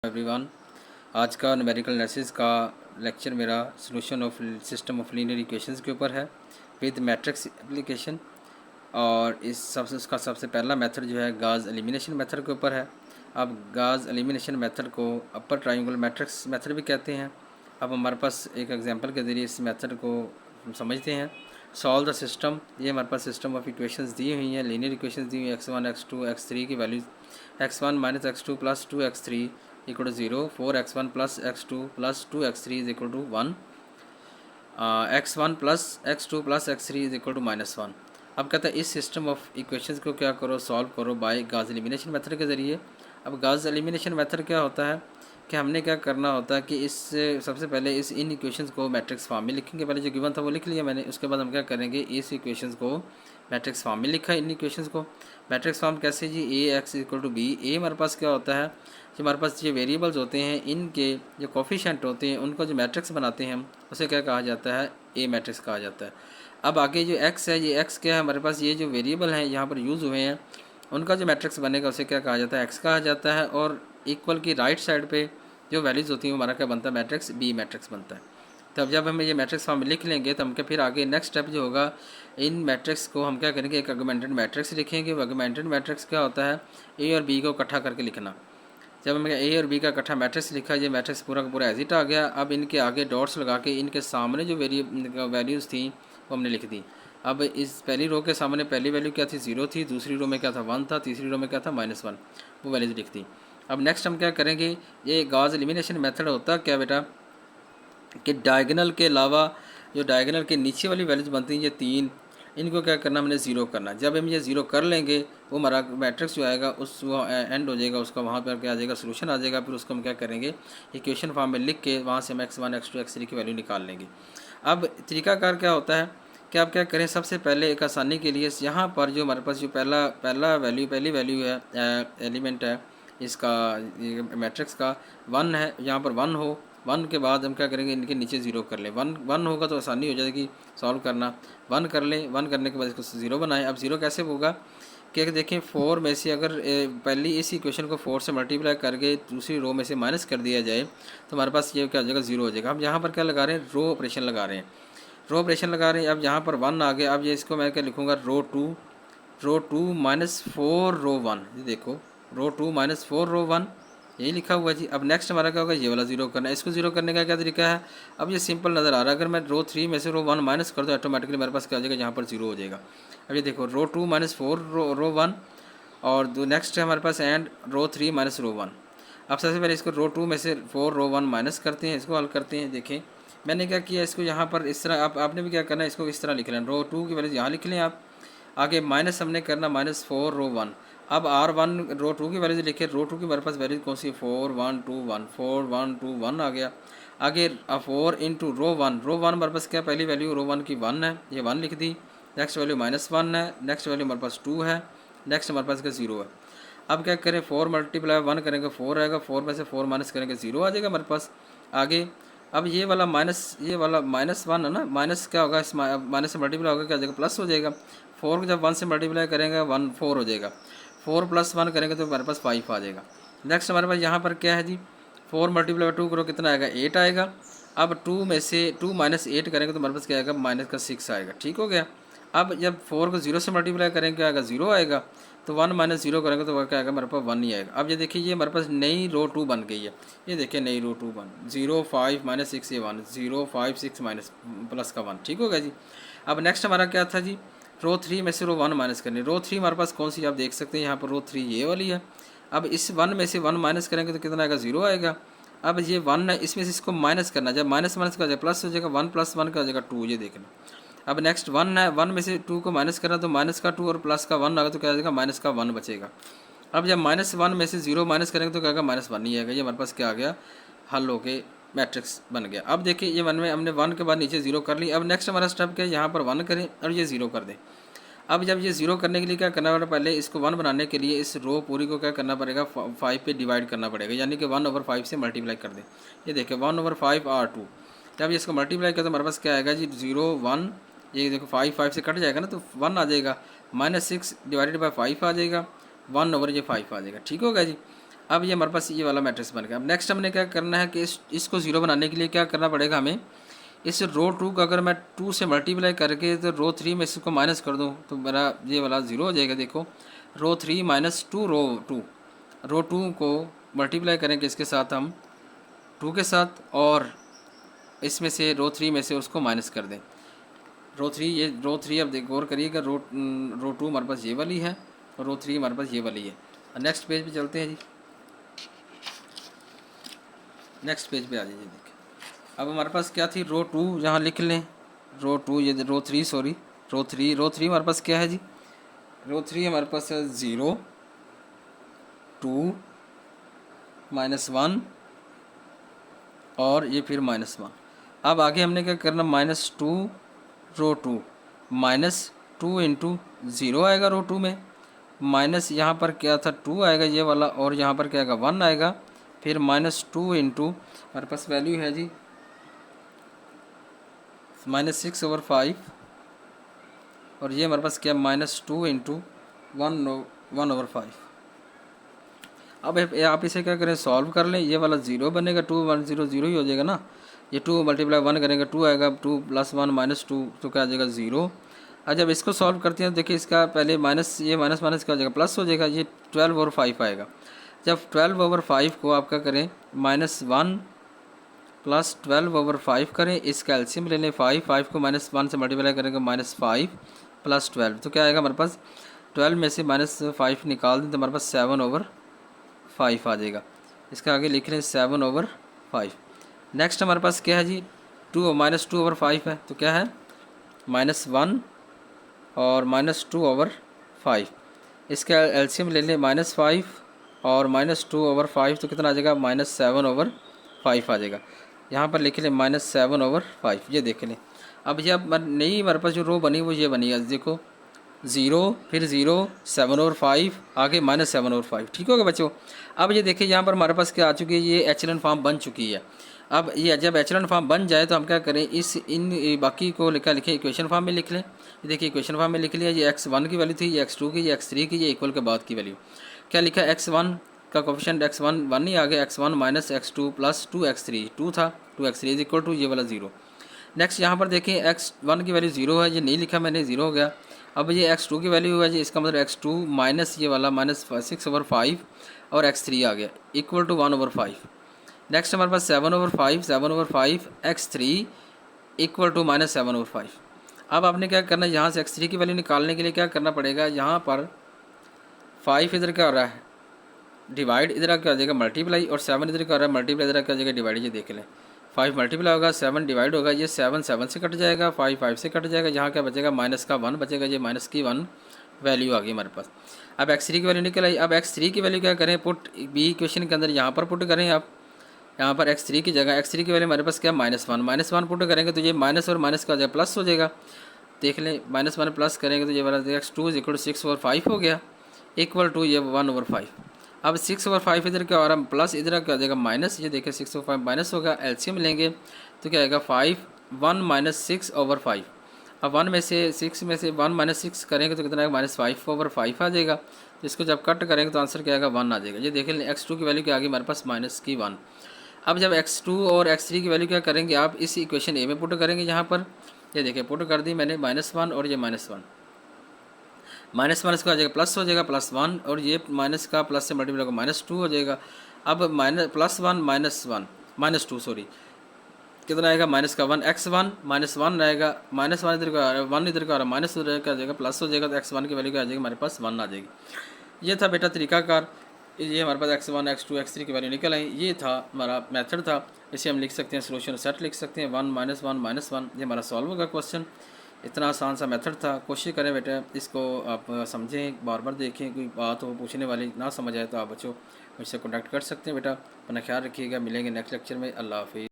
Everyone, आज का numerical analysis का लेक्चर मेरा solution of system of linear equations के ऊपर है विद मैट्रिक्स एप्लीकेशन। और इस सबसे उसका सबसे पहला मेथड जो है गाज एलिमिनेशन मेथड के ऊपर है। अब गाज एलिमिनेशन मेथड को अपर ट्रायंगल मैट्रिक्स मेथड भी कहते हैं। अब हमारे पास एक एग्जांपल के ज़रिए इस मेथड को समझते हैं। सॉल्व द सिस्टम, ये हमारे पास सिस्टम ऑफ इक्वेशंस दी हुई हैं, लीनियर इक्वेशंस दी हुई हैं। x1 x2 x3 की values x1 minus x2 plus 2x3 equal to 0, 4x1 plus x2 plus 2x3 is equal to 1, x1 plus x2 plus x3 is equal to -1। अब कहता है इस system of equations को क्या करो, सॉल्व करो bye गाज एलिमिनेशन मेथड के ज़रिए। अब गाज एलिमिनेशन मेथड क्या होता है कि हमने क्या करना होता है कि इस सबसे पहले इन इक्वेशंस को मैट्रिक्स फॉर्म में लिखेंगे। पहले जो गिवन था वो लिख लिया मैंने, उसके बाद हम क्या करेंगे, इस इक्वेशंस को मैट्रिक्स फॉर्म में लिखा है। इन इक्वेशंस को मैट्रिक्स फॉर्म कैसे जी, ए एक्स इक्वल टू बी। ए हमारे पास क्या होता है, जो हमारे पास ये वेरिएबल्स होते हैं इनके जो कोफिशिएंट होते हैं उनको जो मैट्रिक्स बनाते हैं हम उसे क्या कहा जाता है, ए मैट्रिक्स कहा जाता है। अब आगे जो एक्स है, ये एक्स क्या है हमारे पास, ये जो वेरिएबल हैं यहाँ पर यूज़ हुए हैं उनका जो मैट्रिक्स बनेगा उसे क्या कहा जाता है, एक्स कहा जाता है। और इक्वल की राइट साइड पे जो वैल्यूज़ होती हैं हमारा क्या बनता है, मैट्रिक्स बी मैट्रिक्स बनता है। तब जब हम ये मैट्रिक्स फॉर्म में लिख लेंगे तो हम क्या फिर आगे नेक्स्ट स्टेप जो होगा, इन मैट्रिक्स को हम क्या करेंगे, एक ऑगमेंटेड मैट्रिक्स लिखेंगे। ऑगमेंटेड मैट्रिक्स क्या होता है, ए और बी को इकट्ठा करके लिखना। जब हमने ए और बी का इकट्ठा मैट्रिक्स लिखा, ये मैट्रिक्स पूरा का पूरा एज इट आ गया। अब इनके आगे डॉट्स लगा के इनके सामने जो वैल्यूज़ थी वो हमने लिख दी। अब इस पहली रो के सामने पहली वैल्यू क्या थी, 0 थी, दूसरी रो में क्या था, 1 था, तीसरी रो में क्या था, -1, वो वैल्यूज़ लिख दी। अब नेक्स्ट हम क्या करेंगे, ये गाज एलिमिनेशन मेथड होता क्या बेटा कि डायगोनल के अलावा जो डायगोनल के नीचे वाली वैल्यूज़ बनती हैं ये 3, इनको क्या करना, हमने ज़ीरो करना। जब हम ये ज़ीरो कर लेंगे वो हमारा मैट्रिक्स जो आएगा उस वो एंड हो जाएगा, उसका वहाँ पर क्या आ जाएगा, सोल्यूशन आ जाएगा। फिर उसको हम क्या करेंगे, इक्वेशन फॉर्म में लिख के वहाँ से हम x1 x2 x3 की वैल्यू निकाल लेंगे। अब तरीकाकार क्या होता है कि आप क्या करें, सबसे पहले एक आसानी के लिए यहाँ पर जो हमारे पास जो पहली वैल्यू है, एलिमेंट है इसका मैट्रिक्स का 1 है, यहाँ पर 1 हो, 1 के बाद हम क्या करेंगे, इनके नीचे 0 कर लें। 1 होगा तो आसानी हो जाएगी सॉल्व करना। 1 कर लें, 1 करने के बाद इसको 0 बनाएं। अब 0 कैसे होगा कि देखें 4 में से अगर पहली इस इक्वेशन को 4 से मल्टीप्लाई करके दूसरी रो में से माइनस कर दिया जाए तो हमारे पास ये क्या हो जाएगा, 0 हो जाएगा। हम यहाँ पर क्या लगा रहे हैं, रो ऑपरेशन लगा रहे हैं, रो ऑपरेशन लगा रहे हैं। अब यहाँ पर 1 आ गया, अब ये इसको मैं क्या लिखूँगा, रो टू -4 रो 1। ये देखो रो 2 -4 रो 1 यही लिखा हुआ जी। अब नेक्स्ट हमारा क्या होगा, ये वाला 0 करना है। इसको 0 करने का क्या तरीका है, अब ये सिंपल नज़र आ रहा है। अगर मैं रो 3 में से रो 1 माइनस कर दूँ ऑटोमेटिकली मेरे पास क्या हो जाएगा, यहाँ पर 0 हो जाएगा। अब ये देखो रो 2 -4 रो 1 और नेक्स्ट है हमारे पास एंड रो 3 रो 1। अब सबसे पहले इसको रो 2 में से 4 रो 1 माइनस करते हैं, इसको हल करते हैं। देखें मैंने क्या किया, इसको यहाँ पर इस तरह आपने भी क्या करना है, इसको इस तरह लिख लें, रो 2 की वैल्यू यहाँ लिख लें आप। आगे माइनस हमने करना -4 रो 1। अब R1 रो 2 की वैल्यू लिखे, रो 2 की हमारे पास वैल्यू कौन सी, 4 1 2 1, 4 1 2 1 आ गया। आगे 4 इंटू रो 1 हमारे पास क्या, पहली वैल्यू रो 1 की 1 है, ये 1 लिख दी। नेक्स्ट वैल्यू -1 है, नेक्स्ट वैल्यू हमारे पास 2 है, नेक्स्ट हमारे पास क्या 0 है। अब क्या करें, 4 मल्टीप्लाई 1 करेंगे 4 आएगा, 4 में से 4 माइनस करेंगे 0 आ जाएगा हमारे पास। आगे अब ये वाला -1 है ना, माइनस क्या होगा, इस माइनस से मल्टीप्लाई होगा क्या हो जाएगा, प्लस हो जाएगा। 4 को जब 1 से मल्टीप्लाई करेंगे 1 4 हो जाएगा, 4 + 1 करेंगे तो हमारे पास 5 आ जाएगा। नेक्स्ट हमारे पास यहाँ पर क्या है जी, 4 × 2 करो कितना आएगा, 8 आएगा। अब 2 में से 2 - 8 करेंगे तो हमारे पास क्या आएगा, -6 आएगा। ठीक हो गया। अब जब 4 को 0 से मल्टीप्लाई करेंगे क्या आएगा, 0 आएगा। तो 1 - 0 करेंगे तो क्या आएगा, हमारे पास 1 ही आएगा। अब ये देखिए ये हमारे पास नई रो 2 बन गई है। ये देखिए नई रो 2 बन 0 5 - 6 ये 1 0 5 6 माइनस प्लस का 1। ठीक हो गया जी। अब नेक्स्ट हमारा क्या था जी, रो 3 में से रो 1 माइनस करनी। रो 3 हमारे पास कौन सी, आप देख सकते हैं यहाँ पर रो 3 ये वाली है। अब इस 1 में से 1 माइनस करेंगे तो कितना आएगा, 0 आएगा। अब ये 1 है, इसमें से इसको माइनस करना, जब माइनस का हो जाएगा प्लस हो जाएगा, 1 + 1 का हो जाएगा 2, ये देखना। अब नेक्स्ट 1 है, 1 में से 2 को माइनस करना तो माइनस का 2 और प्लस का 1 आएगा तो क्या आ जाएगा, माइनस का 1 बचेगा। अब जब -1 में से 0 माइनस करेंगे तो क्या आएगा, -1 ही आएगा। ये हमारे पास क्या आ गया, हल होके मैट्रिक्स बन गया। अब देखिए ये 1 में हमने 1 के बाद नीचे 0 कर ली। अब नेक्स्ट हमारा स्टेप क्या है, यहाँ पर 1 करें और ये 0 कर दें। अब जब ये 0 करने के लिए क्या करना पड़ेगा, पहले इसको 1 बनाने के लिए इस रो पूरी को क्या करना पड़ेगा, 5 पे डिवाइड करना पड़ेगा, यानी कि 1/5 से मल्टीप्लाई कर दें। ये देखिए 1/5 R2। जब इसको मल्टीप्लाई करें तो हमारे पास क्या आएगा जी, 0 1, ये देखो 5 से कट जाएगा ना तो 1 आ जाएगा, -6 / 5 आ जाएगा, 1/5 आ जाएगा। ठीक होगा जी। अब ये हमारे पास ये वाला मैट्रिक्स बन गया। अब नेक्स्ट हमने क्या करना है कि इसको ज़ीरो बनाने के लिए क्या करना पड़ेगा हमें, इस रो 2 का अगर मैं 2 से मल्टीप्लाई करके तो रो 3 में इसको माइनस कर दूँ तो मेरा ये वाला ज़ीरो हो जाएगा। देखो रो 3 माइनस 2 रो 2 को मल्टीप्लाई करेंगे इसके साथ हम 2 के साथ, और इसमें से रो 3 में से उसको माइनस कर दें। रो 3 अब गौर करिएगा, रो 2 हमारे पास ये वाली है और रो 3 हमारे पास ये वाली है। नेक्स्ट पेज पे चलते हैं जी, नेक्स्ट पेज पे आ जाइए। देखिए अब हमारे पास क्या थी, रो 2 यहाँ लिख लें, रो 2 ये रो 3 सॉरी रो 3 हमारे पास क्या है जी, रो 3 हमारे पास है 0 2 -1 और ये फिर -1। अब आगे हमने क्या करना, -2 रो 2 -2 इंटू 0 आएगा रो 2 में, माइनस यहाँ पर क्या था 2 आएगा ये वाला, और यहाँ पर क्या आएगा 1 आएगा, फिर -2 इंटू हमारे पास वैल्यू है जी -6/5, और ये हमारे पास क्या -2 इंटू 1/5। अब आप इसे क्या करें, सॉल्व कर लें, ये वाला 0 बनेगा, 2 1 0 0 ही हो जाएगा ना, ये 2 × 1 करेंगे 2 आएगा, 2 + 1 -2 तो क्या आ जाएगा 0। और जब इसको सॉल्व करते हैं देखिए इसका पहले माइनस, ये माइनस माइनस क्या हो जाएगा प्लस हो जाएगा, ये 12/5 आएगा। जब 12/5 को आप क्या करें, -1 + 12/5 करें, इसका एलसीएम ले लें 5 को -1 से मल्टीप्लाई करेंगे -5 + 12 तो क्या आएगा हमारे पास, 12 में से -5 निकाल दें तो हमारे पास 7/5 आ जाएगा। इसका आगे लिख लें 7/5। नेक्स्ट हमारे पास क्या है जी, -2/5 है तो क्या है -1 और -2/5। इसका एलसीएम ले लें -5 और -2/5 तो कितना आ जाएगा, -7/5 आ जाएगा। यहाँ पर लिख लें -7/5, ये देख लें। अब ये अब नई हमारे पास जो रो बनी वो ये बनी है, देखो 0 फिर 0 7/5 आगे -7/5, ठीक होगा बच्चों। अब ये देखिए यहाँ पर हमारे पास क्या आ चुकी है, ये एचलन फॉर्म बन चुकी है। अब ये जब एचलन फॉर्म बन जाए तो हम क्या करें, इन बाकी को लिखें इक्वेशन फॉर्म में लिख लें। देखिए इक्वेशन फॉर्म में लिख लिया, ये x1 की वैल्यू थी, ये x2 की, ये x3 की, ये इक्वल के बाद की वैल्यू क्या लिखा, x1 का कोफिशिएंट x1 1 ही आ गया, x1 - x2 + 2x3 2 था, 2x3 = ये वाला 0। नेक्स्ट यहाँ पर देखें x1 की वैल्यू 0 है, ये नहीं लिखा मैंने, 0 हो गया। अब ये x2 की वैल्यू है जी, इसका मतलब x2 माइनस ये वाला -6/5 और x3 आ गया = 1/5। नेक्स्ट हमारे पास 7/5 x3 = -7/5। अब आपने क्या करना है, यहाँ से x3 की वैल्यू निकालने के लिए क्या करना पड़ेगा, यहाँ पर 5 इधर क्या हो रहा है डिवाइड, इधर क्या हो जाएगा मल्टीप्लाई, और 7 इधर क्या हो रहा है मल्टीप्लाई, इधर क्या हो जाएगा डिवाइड। ये देख लें 5 मल्टीप्लाई होगा 7 डिवाइड होगा, ये 7 7 से कट जाएगा, 5 5 से कट जाएगा, यहाँ क्या बचेगा -1 बचेगा, ये -1 वैल्यू आ गई हमारे पास। अब x3 की वैल्यू निकल आई। अब x3 की वैल्यू क्या करें, पुट बी इक्वेशन के अंदर यहाँ पर पुट करें। आप यहाँ पर x3 की जगह, x3 की वैल्यू हमारे पास क्या -1 पुट करेंगे तो ये माइनस और माइनस का हो जाएगा प्लस हो जाएगा। देख लें -1 प्लस करेंगे तो ये वाला x2 = 6/5 हो गया, = ये 1/5। अब 6/5 इधर क्या हो रहा है प्लस, इधर क्या हो जाएगा माइनस, ये देखिए 6/5 माइनस होगा, एलसीएम लेंगे तो क्या आएगा 1 - 6/5। अब 1 में से 6 में से 1 - 6 करेंगे तो कितना आएगा -5/5 आ जाएगा। तो इसको जब कट करेंगे तो आंसर क्या आएगा 1 आ जाएगा। ये देखें x2 की वैल्यू क्या आ गई हमारे पास -1। अब जब x2 और x3 की वैल्यू क्या करेंगे, आप इस इक्वेशन ए में पुट करेंगे। यहाँ पर ये देखिए पुट कर दी मैंने -1 और ये -1 इसका आ जाएगा प्लस हो जाएगा +1, और ये माइनस का प्लस से मल्टीप्लाई होगा -2 हो जाएगा। अब +1 -2 सॉरी कितना आएगा माइनस का 1 x1 -1 आएगा, -1 इधर का आ रहा है, 1 इधर का आ रहा है, माइनस उधर का आ जाएगा प्लस हो जाएगा, तो x1 की वैल्यू क्या आ जाएगी हमारे पास 1 आ जाएगी। ये था बेटा तरीकाकार, ये हमारे पास x1 x2 x3 की वैल्यू निकल आई। ये था हमारा मेथड था, इसे हम लिख सकते हैं सोल्यूशन सेट लिख सकते हैं 1 - 1 - 1। ये हमारा सॉल्व होगा क्वेश्चन। इतना आसान सा मेथड था। कोशिश करें बेटा इसको आप समझें, बार बार देखें, कोई बात हो पूछने वाली ना समझ आए तो आप बच्चों मुझसे कॉन्टैक्ट कर सकते हैं। बेटा अपना ख्याल रखिएगा, मिलेंगे नेक्स्ट लेक्चर में। अल्लाह हाफिज़।